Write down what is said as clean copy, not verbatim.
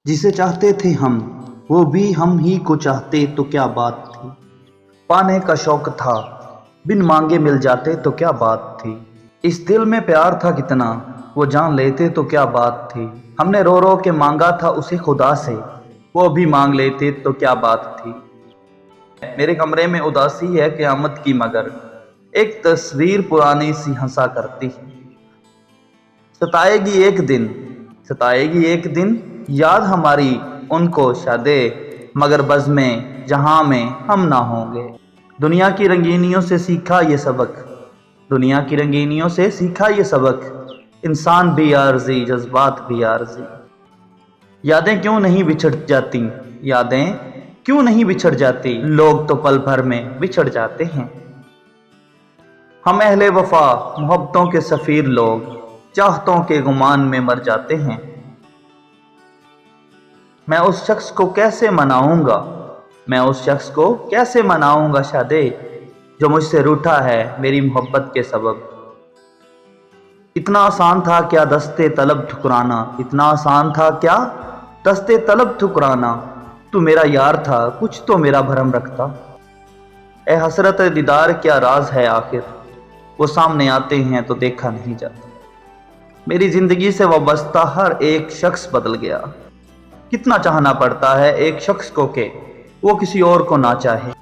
जिसे चाहते थे हम वो भी हम ही को चाहते तो क्या बात थी। पाने का शौक था बिन मांगे मिल जाते तो क्या बात थी। इस दिल में प्यार था कितना वो जान लेते तो क्या बात थी। हमने रो रो के मांगा था उसे खुदा से वो भी मांग लेते तो क्या बात थी। मेरे कमरे में उदासी है क़यामत की मगर एक तस्वीर पुरानी सी हंसा करती है। सताएगी एक दिन याद हमारी उनको शादे मगर बज़ में जहां में हम ना होंगे। दुनिया की रंगीनियों से सीखा ये सबक इंसान भी आर्जी जज्बात भी आर्जी। यादें क्यों नहीं बिछड़ जाती लोग तो पल भर में बिछड़ जाते हैं। हम अहले वफा मोहब्बतों के सफ़ीर लोग चाहतों के गुमान में मर जाते हैं। मैं उस शख्स को कैसे मनाऊंगा शादे जो मुझसे रूठा है मेरी मोहब्बत के सबब। इतना आसान था क्या दस्ते तलब ठुकराना तू मेरा यार था कुछ तो मेरा भरम रखता। ए हसरत दीदार क्या राज है आखिर वो सामने आते हैं तो देखा नहीं जाता। मेरी जिंदगी से वाबस्ता हर एक शख्स बदल गया। कितना चाहना पड़ता है एक शख्स को कि वो किसी और को ना चाहे।